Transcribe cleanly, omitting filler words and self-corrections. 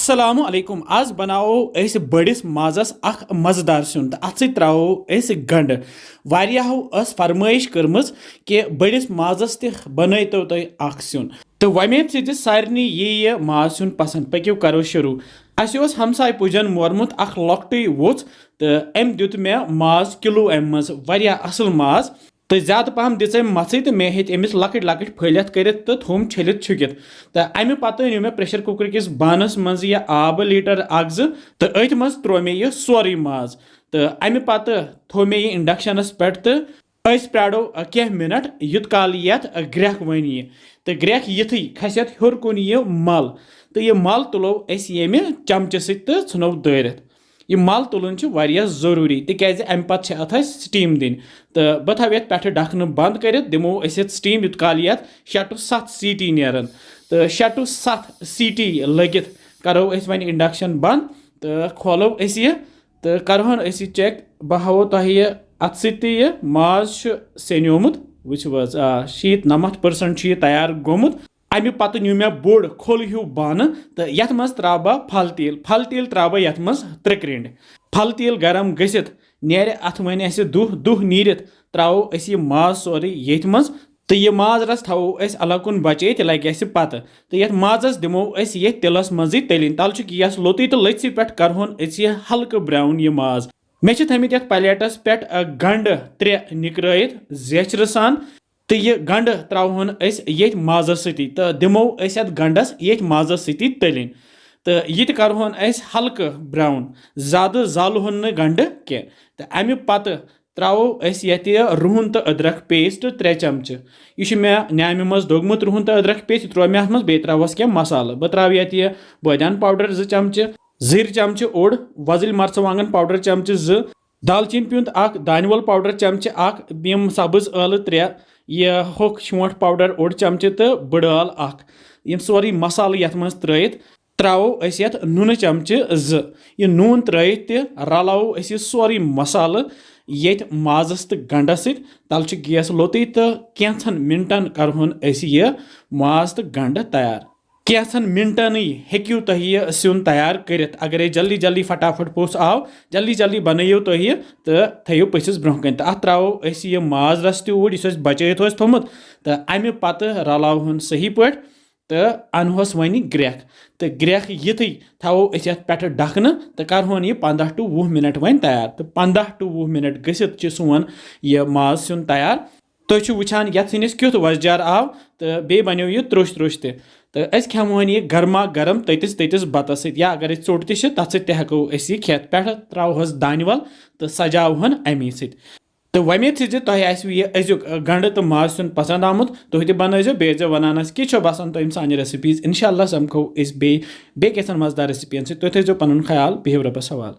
السلام علیکم آز بناوو أسۍ بٔڑِس مازس اکھ مزٕدار سیُن تہٕ اتھ سۭتۍ تراوو أسۍ گنڈٕ واریاہو ٲس فرمٲیش کٔرمٕژ کہِ بٔڑِس مازس تہِ بنٲیتو تُہۍ اکھ سیُن تہٕ وۄمید چھِ زِ سارنٕے یہِ ماز سیُن پسنٛد پٔکِو کرو شروٗع اَسہِ اوس ہمساے پُجن مورمُت اکھ لۄکٹُے ووٚژھ تہٕ أمۍ دیُت مےٚ ماز کِلوٗ امہِ منٛز واریاہ اصل ماز تہٕ زیادٕ پہم دِژ أمۍ مژھٕے تہٕ مےٚ ہیٚتۍ أمِس لۄکٕٹۍ لۄکٕٹۍ پھٔلۍ کٔرِتھ تہٕ تھوٚوُم چھٔلِتھ چھُکِتھ تہٕ امہِ پتہٕ نیوٗ مےٚ پریشر کُکر کِس بانس منٛز یہِ آبہٕ لیٖٹر اکھ زٕ تہٕ أتھۍ منٛز تروو مےٚ یہِ سورُے ماز تہٕ امہِ پتہٕ تھوٚو مےٚ یہِ انڈکشنس پٮ۪ٹھ تہٕ أسۍ پیارو کینٛہہ مِنٹ یوٗت کال یتھ گرٛٮ۪کھ ؤنۍ یہِ تہٕ گرٛٮ۪کھ یِتھٕے کھسہِ اتھ ہیوٚر کُن یہِ مل تہٕ یہِ مل تُلو أسۍ ییٚمہِ چمچہٕ سۭتۍ تہٕ ژھٕنو دٲرِتھ یہِ مل تُلُن چھُ واریاہ ضروٗری تِکیازِ امہِ پتہٕ چھِ اتھ اسہِ سٹیٖم دِنۍ تہٕ بہٕ تھاوٕ یتھ پٮ۪ٹھٕ ڈکھنہٕ بنٛد کٔرِتھ دِمو أسۍ یتھ سٹیٖم یوٗت کال یتھ 6 to 7 سیٖٹی نیرن تہٕ 6 to 7 سیٖٹی لٔگِتھ کرو أسۍ وۄنۍ انڈکشن بنٛد تہٕ کھولو أسۍ یہِ تہٕ کرہون أسۍ یہِ چیک بہٕ ہاوو تۄہہِ یہِ اتھ سۭتۍ تہِ یہِ ماز چھُ سینیومُت وٕچھِو حظ 90% چھُ یہِ تیار گوٚمُت امہِ پتہٕ نیوٗ مےٚ بوٚڑ کھوٚل ہیوٗ بانہٕ تہٕ یتھ منٛز تراو بہٕ پھل تیٖل تراو بہٕ یتھ منٛز 3 کرٛینٛڈ پھل تیٖل گرم گٔژھِتھ نیرِ اتھ وۄنۍ اسہِ دُہ نیٖرِتھ تراوو أسۍ یہِ ماز سورُے ییٚتھۍ منٛز تہٕ یہِ ماز رس تھاوو أسۍ الگ کُن بچٲیِتھ یہِ لگہِ اسہِ پتہٕ تہٕ یتھ مازس دِمو أسۍ ییٚتھۍ تِلس منٛزٕے تٔلِنۍ تلہٕ چھُ گیس لوٚتُے تہٕ لٔژھِ پٮ۪ٹھ کرہون أسۍ یہِ ہلکہٕ براوُن یہِ ماز مےٚ چھِ تھٲمٕتۍ یتھ پلیٹس پٮ۪ٹھ گنڈٕ 3 نِکرٲیِتھ زیچھرٕ سان تہٕ یہِ گنڈٕ تراوہون أسۍ ییٚتھۍ مازس سۭتی تہٕ دِمو أسۍ اتھ گنڈس ییٚتھۍ مازس سۭتی تٔلِنۍ تہٕ یہِ تہِ کرہون أسۍ ہلکہٕ براوُن زیادٕ زالہون نہٕ گنڈٕ کینٛہہ تہٕ امہِ پتہٕ تراوو أسۍ ییٚتہِ رُہُن تہٕ أدرکھ پیسٹ 3 چمچہٕ یہِ چھُ مےٚ نیامہِ منٛز دوٚگمُت رُہُن تہٕ أدرکھ پیسٹ یہِ تروو مےٚ اتھ منٛز بیٚیہِ تراوہس کینٛہہ مسالہٕ بہٕ تراوٕ ییٚتہِ بٲدیان پاوڈر 2 چمچہٕ زِرۍ چمچہٕ اوٚڑ وۄزٕلۍ مرژٕوانگن پاوڈر چمچہٕ 2 دالچیٖن پیوٗنت 1 دانہِ وول پاوڈر چمچہٕ 1 یِم سبٕز ٲلہٕ 3 یہِ ہوٚکھ شونٛٹھ پاوڈر اوٚڑ چمچہٕ تہٕ بٕڑ ٲل 1 یِم سورُے مسالہٕ یتھ منٛز ترٲیِتھ تراوو أسۍ یتھ نوٗنہٕ چمچہٕ 2 یہِ نوٗن ترٲیِتھ تہِ رلاوو أسۍ یہِ سورُے مسالہٕ ییٚتھۍ مازس تہٕ گنڈس سۭتۍ تلہٕ چھُ گیس لوٚتُے تہٕ کینٛژھن مِنٹن کرہون أسۍ یہِ ماز تہٕ گنڈٕ تیار کینٛژھن مِنٹنٕے ہیٚکِو تُہۍ یہِ سیُن تیار کٔرِتھ اگرے جلدی فٹافٹ پوٚژھ آو جلدی بنٲیِو تُہۍ یہِ تہٕ تھٲیِو پٔژھِس برونٛہہ کنہِ تہٕ اتھ تراوو أسۍ یہِ ماز رس تہِ اوٗرۍ یُس اَسہِ بچٲیِتھ اوس تھوٚمُت تہٕ امہِ پتہٕ رلاوہون صحیح پٲٹھۍ تہٕ انہوس وۄنۍ گرٛٮ۪کھ تہٕ گرٛٮ۪کھ یِتھٕے تھاوو أسۍ یتھ پٮ۪ٹھٕ ڈکھنہٕ تہٕ کرہون یہِ 15 to 20 مِنٹ وۄنۍ تیار تہٕ 15 to 20 مِنٹ گٔژھِتھ چھُ سون یہِ ماز سیُن تیار تُہۍ چھِو وٕچھان یتھ سِنِس کیُتھ وۄزجار آو تہٕ بیٚیہِ بنیو یہِ تروٚش تہِ تہٕ أسۍ کھٮ۪مہون یہِ گرما گرم تٔتِس بتس سۭتۍ یا اگرے ژوٚٹ تہِ چھِ تتھ سۭتۍ تہِ ہٮ۪کو أسۍ یہِ کھٮ۪تھ پٮ۪ٹھٕ تراوہوس دانہِ ول تہٕ سجاوہون امی سۭتۍ تہٕ وۄمید چھِ زِ تۄہہِ آسِوٕ یہِ أزیُک گنڈٕ تہٕ ماز سیُن پسنٛد آمُت تُہۍ تہِ بنٲیزیو بیٚیہِ ٲسۍزیو ونان اَسہِ کہِ چھو باسان تۄہہِ سانہِ ریسِپیٖز انشاء اللہ سمکھو أسۍ بیٚیہِ کینٛژھن مزٕدار ریسِپین سۭتۍ تُہۍ تھٲیزیو پنُن خیال بِہِو رۄبس حوالہٕ